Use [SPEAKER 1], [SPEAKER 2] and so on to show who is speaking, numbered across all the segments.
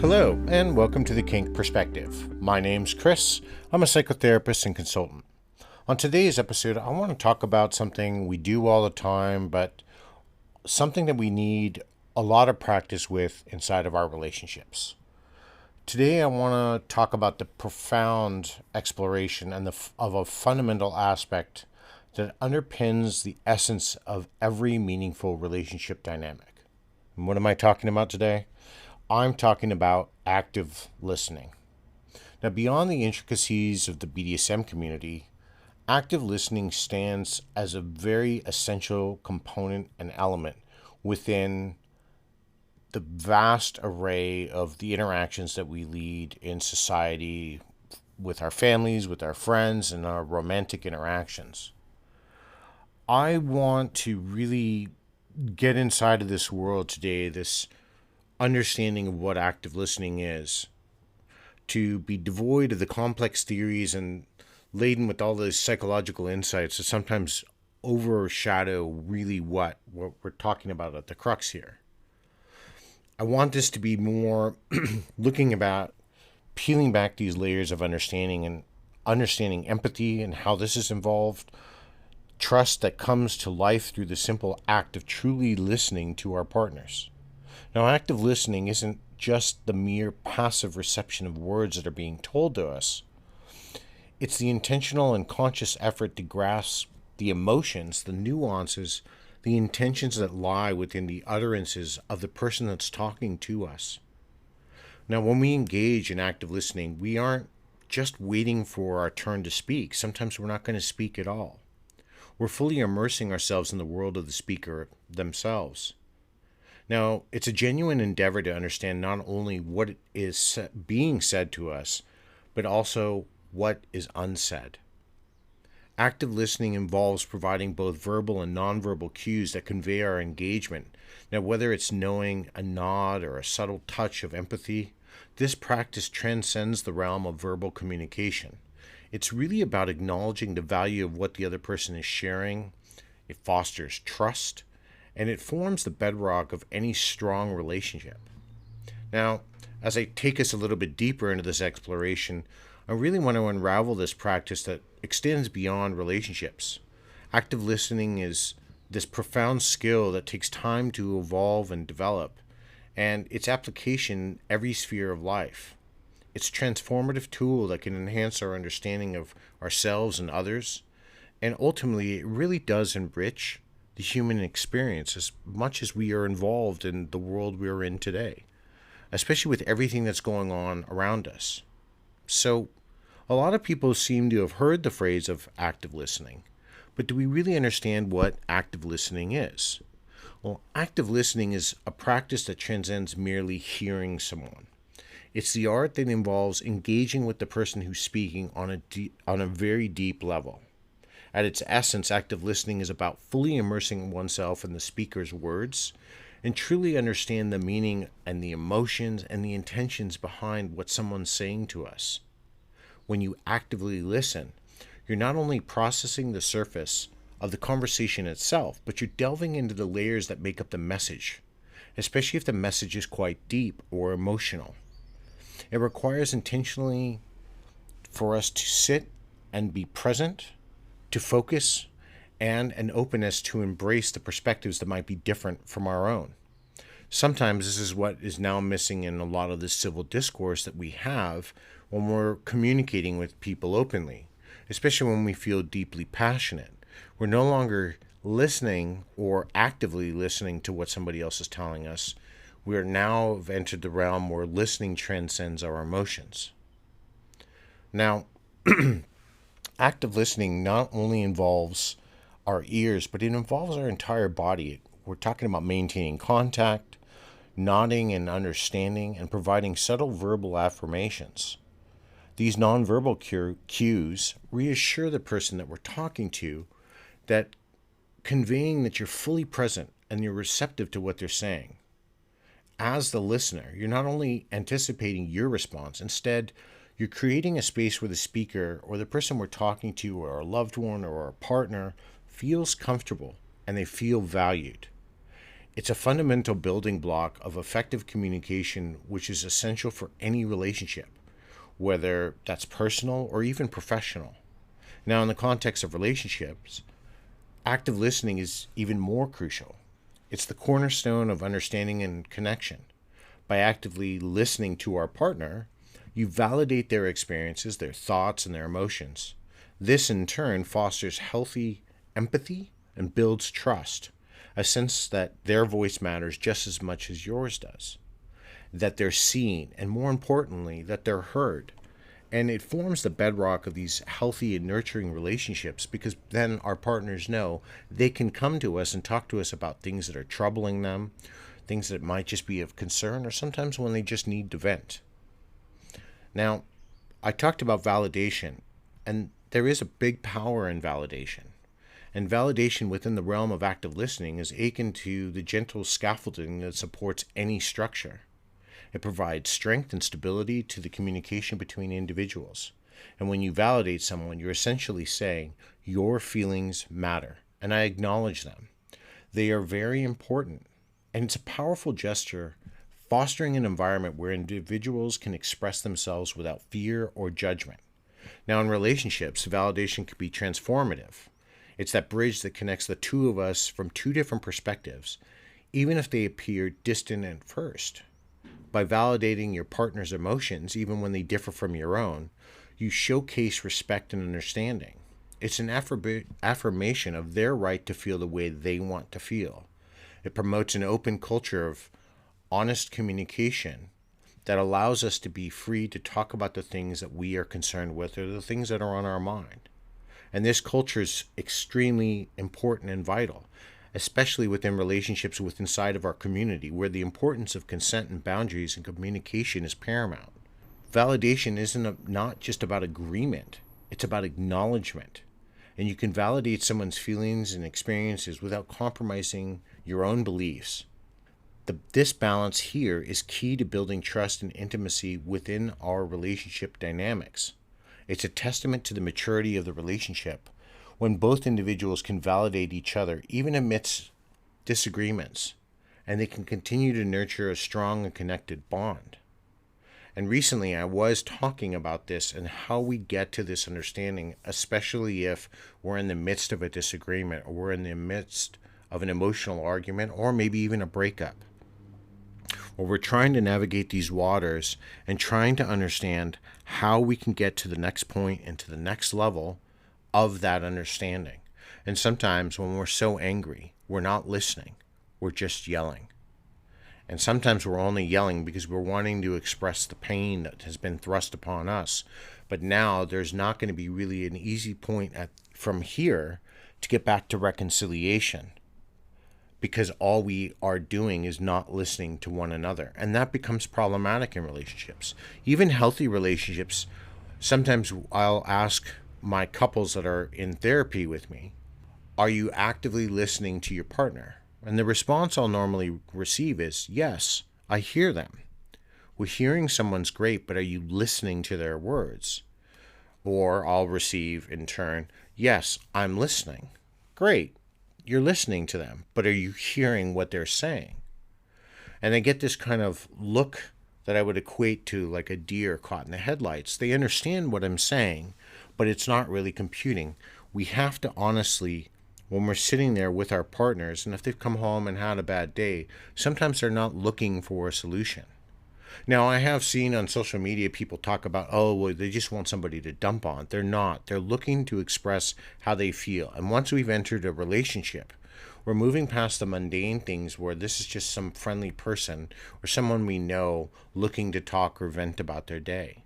[SPEAKER 1] Hello, and welcome to the Kink Perspective. My name's Chris. I'm a psychotherapist and consultant. On today's episode, I want to talk about something we do all the time, but something that we need a lot of practice with inside of our relationships. Today, I want to talk about the profound exploration of a fundamental aspect that underpins the essence of every meaningful relationship dynamic. And what am I talking about today? I'm talking about active listening. Now, beyond the intricacies of the BDSM community, active listening stands as a very essential component and element within the vast array of the interactions that we lead in society with our families, with our friends, and our romantic interactions. I want to really get inside of this world today, this understanding of what active listening is, to be devoid of the complex theories and laden with all those psychological insights that sometimes overshadow really what we're talking about at the crux here. I want this to be more looking about peeling back these layers of understanding and understanding empathy and how this is involved, trust that comes to life through the simple act of truly listening to our partners. Now, active listening isn't just the mere passive reception of words that are being told to us. It's the intentional and conscious effort to grasp the emotions, the nuances, the intentions that lie within the utterances of the person that's talking to us. Now, when we engage in active listening, we aren't just waiting for our turn to speak. Sometimes we're not going to speak at all. We're fully immersing ourselves in the world of the speaker themselves. Now, it's a genuine endeavor to understand not only what is being said to us, but also what is unsaid. Active listening involves providing both verbal and nonverbal cues that convey our engagement. Now, whether it's knowing a nod or a subtle touch of empathy, this practice transcends the realm of verbal communication. It's really about acknowledging the value of what the other person is sharing. It fosters trust, and it forms the bedrock of any strong relationship. Now, as I take us a little bit deeper into this exploration, I really want to unravel this practice that extends beyond relationships. Active listening is this profound skill that takes time to evolve and develop, and its application in every sphere of life. It's a transformative tool that can enhance our understanding of ourselves and others, and ultimately it really does enrich the human experience as much as we are involved in the world we're in today, especially with everything that's going on around us. So, a lot of people seem to have heard the phrase of active listening, but do we really understand what active listening is? Well, active listening is a practice that transcends merely hearing someone. It's the art that involves engaging with the person who's speaking on a very deep level. At its essence, active listening is about fully immersing oneself in the speaker's words and truly understand the meaning and the emotions and the intentions behind what someone's saying to us. When you actively listen, you're not only processing the surface of the conversation itself, but you're delving into the layers that make up the message, especially if the message is quite deep or emotional. It requires intentionally for us to sit and be present, to focus, and an openness to embrace the perspectives that might be different from our own. Sometimes this is what is now missing in a lot of the civil discourse that we have when we're communicating with people openly, especially when we feel deeply passionate. We're no longer listening or actively listening to what somebody else is telling us. We're now have entered the realm where listening transcends our emotions. Now, active listening not only involves our ears, but it involves our entire body. We're talking about maintaining contact, nodding and understanding, and providing subtle verbal affirmations. These nonverbal cues reassure the person that we're talking to that conveying that you're fully present and you're receptive to what they're saying. As the listener, you're not only anticipating your response, instead, you're creating a space where the speaker or the person we're talking to or our loved one or our partner feels comfortable and they feel valued. It's a fundamental building block of effective communication, which is essential for any relationship, whether that's personal or even professional. Now, in the context of relationships, active listening is even more crucial. It's the cornerstone of understanding and connection. By actively listening to our partner, you validate their experiences, their thoughts, and their emotions. This, in turn, fosters healthy empathy and builds trust, a sense that their voice matters just as much as yours does, that they're seen, and more importantly, that they're heard. And it forms the bedrock of these healthy and nurturing relationships because then our partners know they can come to us and talk to us about things that are troubling them, things that might just be of concern, or sometimes when they just need to vent. Now, I talked about validation, and there is a big power in validation. And validation within the realm of active listening is akin to the gentle scaffolding that supports any structure. It provides strength and stability to the communication between individuals. And when you validate someone, you're essentially saying, your feelings matter, and I acknowledge them. They are very important. And it's a powerful gesture, fostering an environment where individuals can express themselves without fear or judgment. Now, in relationships, validation can be transformative. It's that bridge that connects the two of us from two different perspectives, even if they appear distant at first. By validating your partner's emotions, even when they differ from your own, you showcase respect and understanding. It's an affirmation of their right to feel the way they want to feel. It promotes an open culture of honest communication that allows us to be free to talk about the things that we are concerned with or the things that are on our mind. And this culture is extremely important and vital, especially within relationships with inside of our community, where the importance of consent and boundaries and communication is paramount. Validation not just about agreement, it's about acknowledgement. And you can validate someone's feelings and experiences without compromising your own beliefs. This balance here is key to building trust and intimacy within our relationship dynamics. It's a testament to the maturity of the relationship when both individuals can validate each other, even amidst disagreements, and they can continue to nurture a strong and connected bond. And recently I was talking about this and how we get to this understanding, especially if we're in the midst of a disagreement or we're in the midst of an emotional argument or maybe even a breakup, where we're trying to navigate these waters and trying to understand how we can get to the next point and to the next level of that understanding. And sometimes when we're so angry, we're not listening, we're just yelling. And sometimes we're only yelling because we're wanting to express the pain that has been thrust upon us. But now there's not going to be really an easy point from here to get back to reconciliation, because all we are doing is not listening to one another. And that becomes problematic in relationships. Even healthy relationships, sometimes I'll ask my couples that are in therapy with me, are you actively listening to your partner? And the response I'll normally receive is, yes, I hear them. Well, hearing someone's great, but are you listening to their words? Or I'll receive in turn, yes, I'm listening. Great. You're listening to them, but are you hearing what they're saying? And I get this kind of look that I would equate to like a deer caught in the headlights. They understand what I'm saying, but it's not really computing. We have to honestly, when we're sitting there with our partners, and if they've come home and had a bad day, sometimes they're not looking for a solution. Now, I have seen on social media people talk about, oh, well, they just want somebody to dump on. They're not. They're looking to express how they feel. And once we've entered a relationship, we're moving past the mundane things where this is just some friendly person or someone we know looking to talk or vent about their day.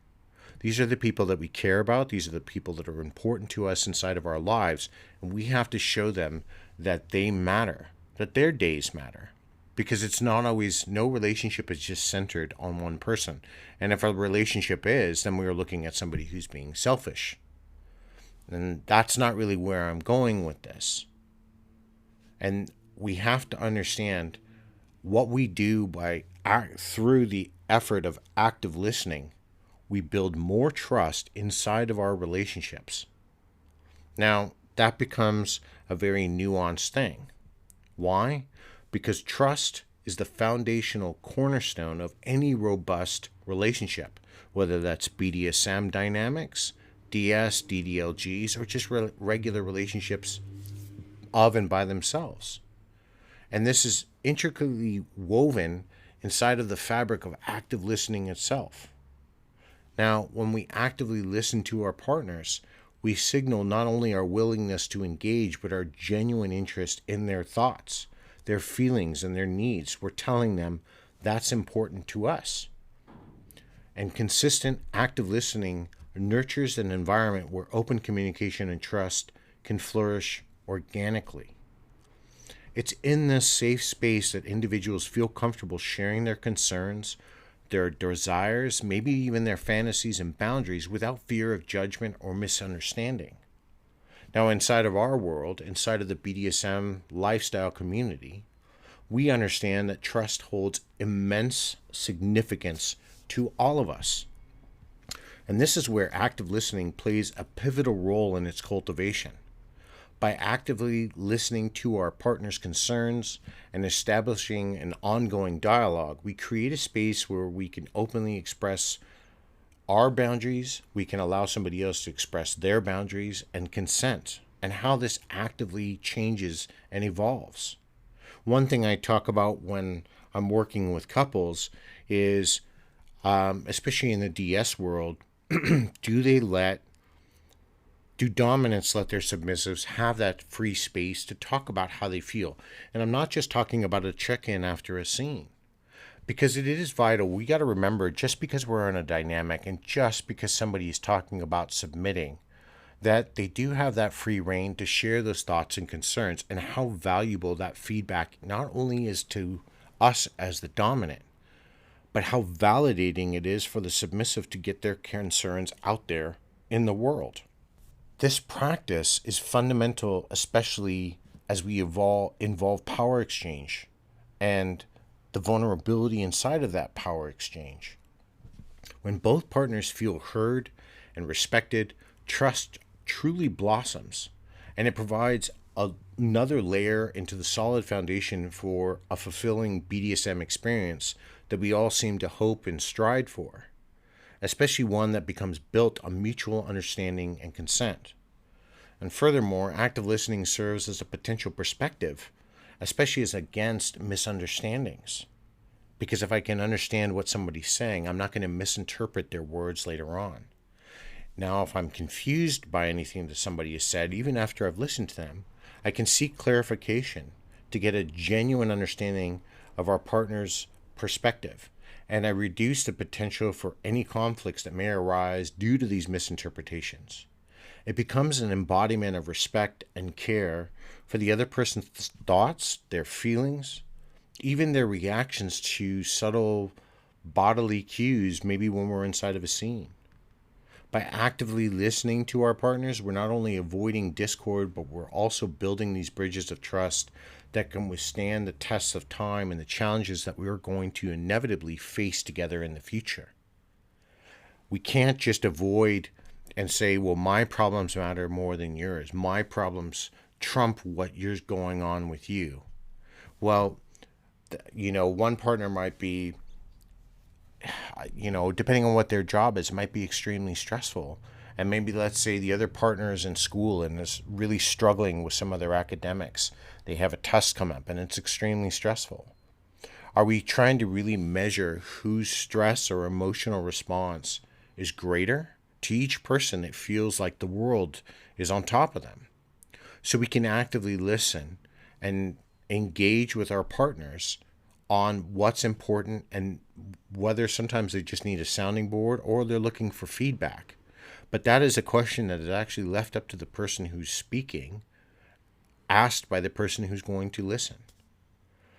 [SPEAKER 1] These are the people that we care about. These are the people that are important to us inside of our lives. And we have to show them that they matter, that their days matter. Because it's not always, no relationship is just centered on one person. And if a relationship is, then we are looking at somebody who's being selfish. And that's not really where I'm going with this. And we have to understand what we do through the effort of active listening. We build more trust inside of our relationships. Now, that becomes a very nuanced thing. Why? because trust is the foundational cornerstone of any robust relationship, whether that's BDSM dynamics, DS, DDLGs, or just regular relationships of and by themselves. And this is intricately woven inside of the fabric of active listening itself. Now, when we actively listen to our partners, we signal not only our willingness to engage, but our genuine interest in their thoughts, their feelings, and their needs. We're telling them that's important to us. And consistent, active listening nurtures an environment where open communication and trust can flourish organically. It's in this safe space that individuals feel comfortable sharing their concerns, their desires, maybe even their fantasies and boundaries without fear of judgment or misunderstanding. Now, inside of our world, inside of the BDSM lifestyle community, we understand that trust holds immense significance to all of us. And this is where active listening plays a pivotal role in its cultivation. By actively listening to our partner's concerns and establishing an ongoing dialogue, we create a space where we can openly express our boundaries, we can allow somebody else to express their boundaries and consent, and how this actively changes and evolves. One thing I talk about when I'm working with couples is, especially in the DS world, do dominants let their submissives have that free space to talk about how they feel? And I'm not just talking about a check-in after a scene, because it is vital. We got to remember, just because we're in a dynamic and just because somebody is talking about submitting, that they do have that free reign to share those thoughts and concerns, and how valuable that feedback not only is to us as the dominant, but how validating it is for the submissive to get their concerns out there in the world. This practice is fundamental, especially as we involve power exchange and the vulnerability inside of that power exchange. When both partners feel heard and respected, trust truly blossoms, and it provides another layer into the solid foundation for a fulfilling BDSM experience that we all seem to hope and strive for, especially one that becomes built on mutual understanding and consent. And furthermore, active listening serves as a potential perspective, especially as against misunderstandings. Because if I can understand what somebody's saying, I'm not going to misinterpret their words later on. Now, if I'm confused by anything that somebody has said, even after I've listened to them, I can seek clarification to get a genuine understanding of our partner's perspective, and I reduce the potential for any conflicts that may arise due to these misinterpretations. It becomes an embodiment of respect and care for the other person's thoughts, their feelings, even their reactions to subtle bodily cues, maybe when we're inside of a scene. By actively listening to our partners, we're not only avoiding discord, but we're also building these bridges of trust that can withstand the tests of time and the challenges that we're going to inevitably face together in the future. We can't just avoid and say, well, my problems matter more than yours. My problems trump what you're going on with you. Well, one partner might be, depending on what their job is, it might be extremely stressful. And maybe, let's say, the other partner is in school and is really struggling with some of their academics. They have a test come up and it's extremely stressful. Are we trying to really measure whose stress or emotional response is greater? To each person, it feels like the world is on top of them. So we can actively listen and engage with our partners on what's important, and whether sometimes they just need a sounding board or they're looking for feedback. But that is a question that is actually left up to the person who's speaking, asked by the person who's going to listen.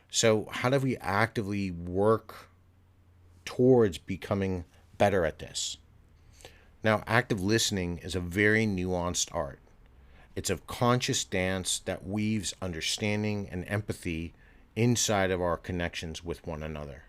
[SPEAKER 1] So how do we actively work towards becoming better at this? Now, active listening is a very nuanced art. It's a conscious dance that weaves understanding and empathy inside of our connections with one another.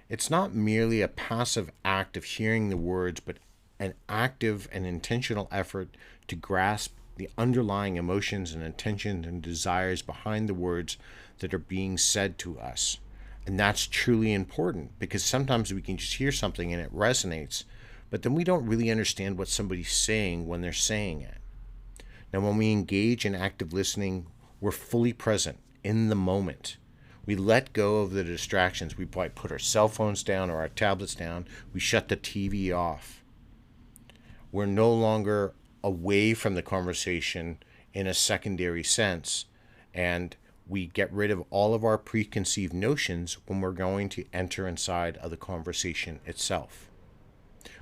[SPEAKER 1] It's not merely a passive act of hearing the words, but an active and intentional effort to grasp the underlying emotions and intentions and desires behind the words that are being said to us. And that's truly important, because sometimes we can just hear something and it resonates, but then we don't really understand what somebody's saying when they're saying it. Now, when we engage in active listening, we're fully present in the moment. We let go of the distractions. We might put our cell phones down or our tablets down. We shut the TV off. We're no longer away from the conversation in a secondary sense, and we get rid of all of our preconceived notions when we're going to enter inside of the conversation itself.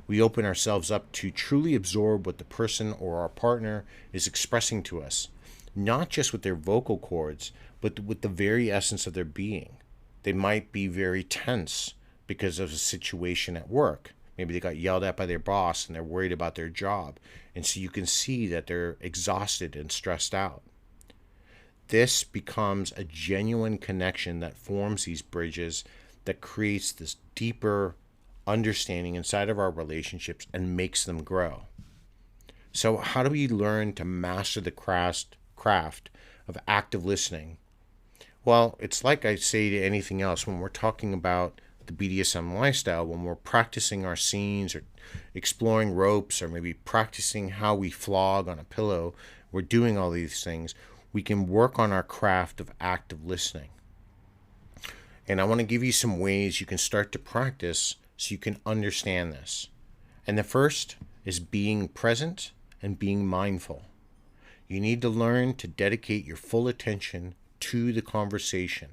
[SPEAKER 1] We open ourselves up to truly absorb what the person or our partner is expressing to us, not just with their vocal cords, but with the very essence of their being. They might be very tense because of a situation at work. Maybe they got yelled at by their boss and they're worried about their job. And so you can see that they're exhausted and stressed out. This becomes a genuine connection that forms these bridges, that creates this deeper understanding inside of our relationships and makes them grow. So how do we learn to master the craft of active listening? Well, it's like I say to anything else when we're talking about the BDSM lifestyle, when we're practicing our scenes or exploring ropes or maybe practicing how we flog on a pillow, we're doing all these things. We can work on our craft of active listening. And I want to give you some ways you can start to practice so you can understand this. And the first is being present and being mindful. You need to learn to dedicate your full attention to the conversation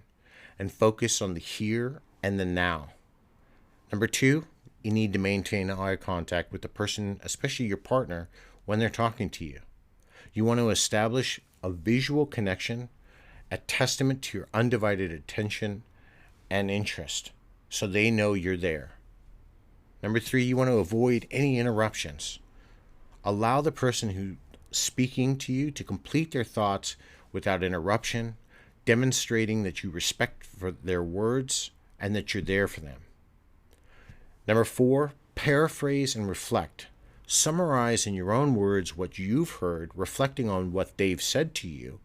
[SPEAKER 1] and focus on the here and the now. Number two, you need to maintain eye contact with the person, especially your partner, when they're talking to you. You want to establish a visual connection, a testament to your undivided attention and interest, so they know you're there. Number three, you want to avoid any interruptions. Allow the person who's speaking to you to complete their thoughts without interruption, demonstrating that you respect for their words and that you're there for them. Number four, paraphrase and reflect. Summarize in your own words what you've heard, reflecting on what they've said to you,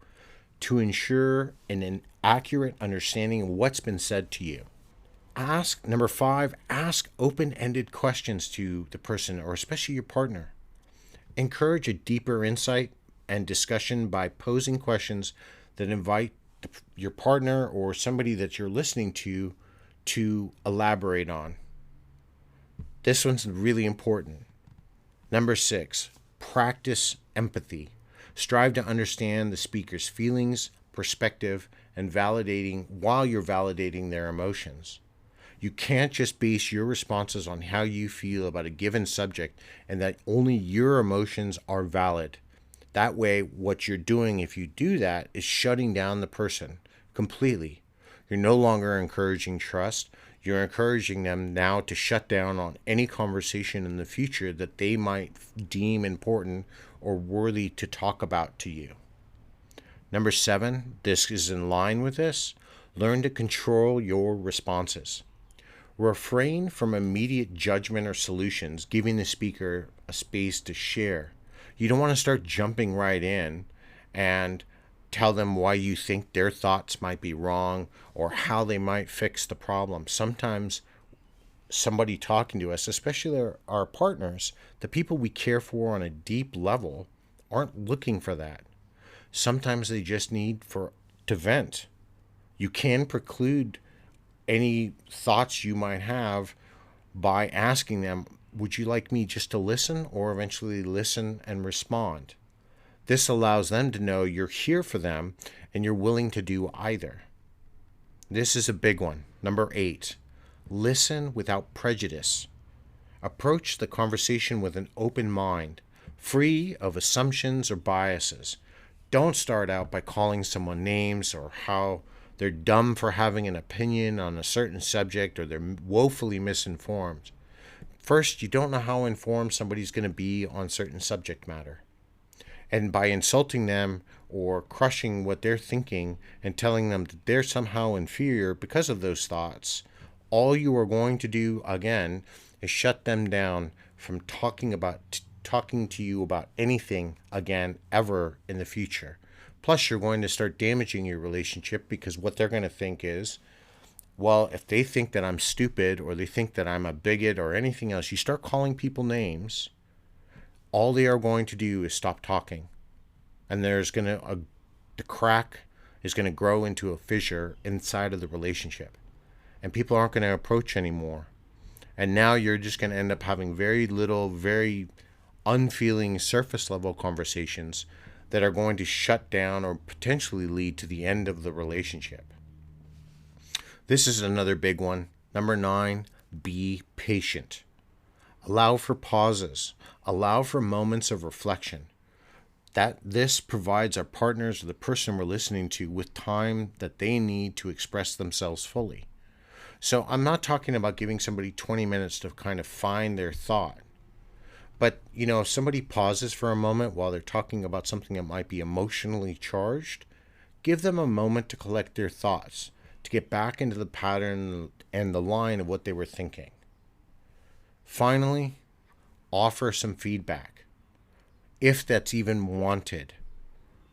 [SPEAKER 1] to ensure an accurate understanding of what's been said to you. Number five, ask open-ended questions to the person, or especially your partner. Encourage a deeper insight and discussion by posing questions that invite your partner or somebody that you're listening to elaborate on. This one's really important. Number six, practice empathy. Strive to understand the speaker's feelings, perspective, and while you're validating their emotions. You can't just base your responses on how you feel about a given subject and that only your emotions are valid. That way, what you're doing if you do that is shutting down the person completely. You're no longer encouraging trust. You're encouraging them now to shut down on any conversation in the future that they might deem important or worthy to talk about to you. Number seven, this is in line with this. Learn to control your responses. Refrain from immediate judgment or solutions, giving the speaker a space to share. You don't want to start jumping right in and tell them why you think their thoughts might be wrong or how they might fix the problem. Sometimes somebody talking to us, especially our partners, the people we care for on a deep level, aren't looking for that. Sometimes they just need to vent. You can preclude any thoughts you might have by asking them, would you like me just to listen, or eventually listen and respond? This allows them to know you're here for them and you're willing to do either. This is a big one. Number 8, listen without prejudice. Approach the conversation with an open mind, free of assumptions or biases. Don't start out by calling someone names or how they're dumb for having an opinion on a certain subject or they're woefully misinformed. First, you don't know how informed somebody's going to be on certain subject matter. And by insulting them or crushing what they're thinking and telling them that they're somehow inferior because of those thoughts, all you are going to do, again, is shut them down from talking about talking to you about anything again ever in the future. Plus, you're going to start damaging your relationship because what they're going to think is, well, if they think that I'm stupid or they think that I'm a bigot or anything else, you start calling people names, all they are going to do is stop talking. And the crack is going to grow into a fissure inside of the relationship. And people aren't going to approach anymore. And now you're just going to end up having very little, very unfeeling surface level conversations that are going to shut down or potentially lead to the end of the relationship. This is another big one. Number 9, be patient. Allow for pauses. Allow for moments of reflection. This provides our partners or the person we're listening to with time that they need to express themselves fully. So I'm not talking about giving somebody 20 minutes to kind of find their thought. But, if somebody pauses for a moment while they're talking about something that might be emotionally charged, give them a moment to collect their thoughts, to get back into the pattern and the line of what they were thinking. Finally, offer some feedback, if that's even wanted.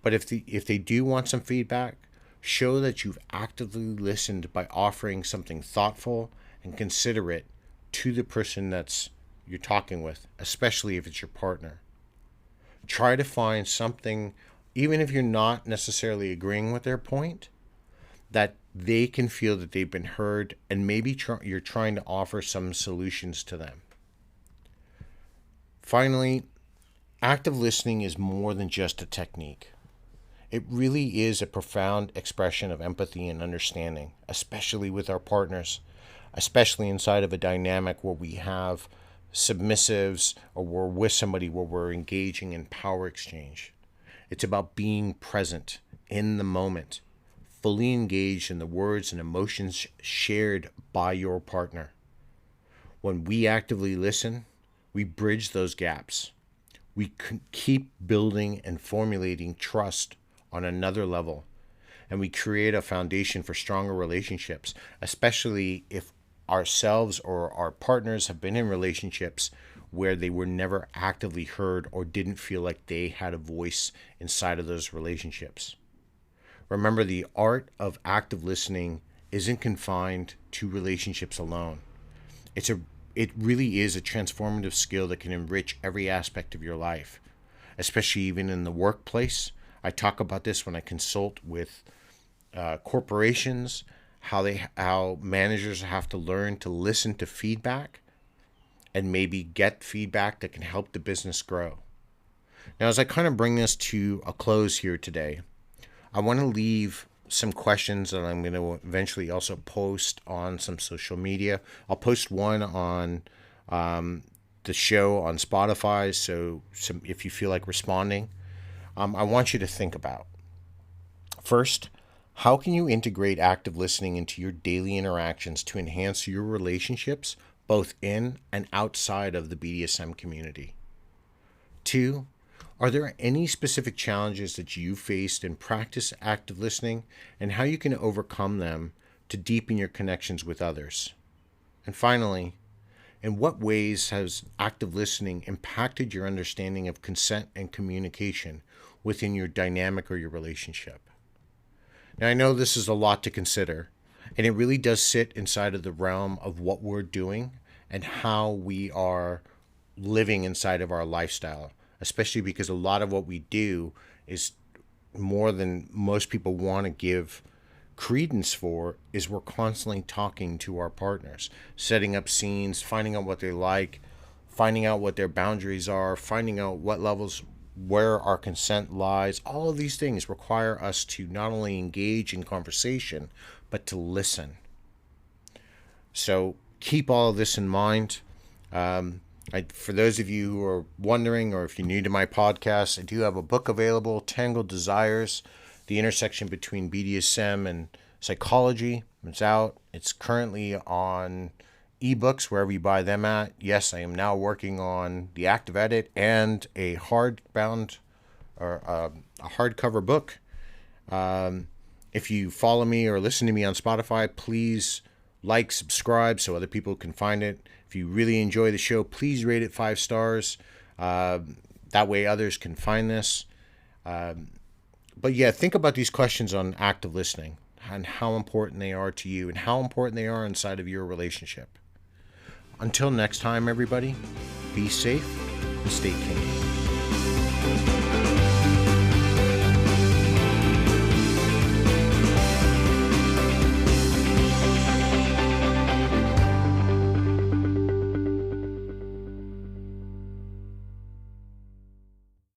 [SPEAKER 1] But if they do want some feedback, show that you've actively listened by offering something thoughtful and considerate to the person that's you're talking with, especially if it's your partner. Try to find something, even if you're not necessarily agreeing with their point, that they can feel that they've been heard, and maybe you're trying to offer some solutions to them. Finally, active listening is more than just a technique. It really is a profound expression of empathy and understanding, especially with our partners, especially inside of a dynamic where we have submissives or we're with somebody where we're engaging in power exchange. It's about being present in the moment, fully engaged in the words and emotions shared by your partner. When we actively listen, we bridge those gaps. We keep building and formulating trust on another level, and we create a foundation for stronger relationships, especially if ourselves or our partners have been in relationships where they were never actively heard or didn't feel like they had a voice inside of those relationships. Remember, the art of active listening isn't confined to relationships alone. It really is a transformative skill that can enrich every aspect of your life, especially even in the workplace. I talk about this when I consult with corporations, how managers have to learn to listen to feedback and maybe get feedback that can help the business grow. Now, as I kind of bring this to a close here today, I want to leave some questions that I'm going to eventually also post on some social media. I'll post one on the show on Spotify, so if you feel like responding, I want you to think about. First, how can you integrate active listening into your daily interactions to enhance your relationships, both in and outside of the BDSM community? 2, are there any specific challenges that you faced in practice active listening and how you can overcome them to deepen your connections with others? And finally, in what ways has active listening impacted your understanding of consent and communication within your dynamic or your relationship? Now, I know this is a lot to consider, and it really does sit inside of the realm of what we're doing and how we are living inside of our lifestyle, especially because a lot of what we do is more than most people want to give credence for. Is we're constantly talking to our partners, setting up scenes, finding out what they like, finding out what their boundaries are, finding out what levels, where our consent lies. All of these things require us to not only engage in conversation, but to listen. So keep all of this in mind. For those of you who are wondering, or if you're new to my podcast, I do have a book available, Tangled Desires, the intersection between BDSM and psychology. It's out. It's currently on ebooks, wherever you buy them at. Yes, I am now working on the active edit and a hardbound or a hardcover book. If you follow me or listen to me on Spotify, please like, subscribe so other people can find it. If you really enjoy the show, please rate it 5 stars. That way others can find this. But yeah, think about these questions on active listening and how important they are to you and how important they are inside of your relationship. Until next time, everybody, be safe and stay kinky.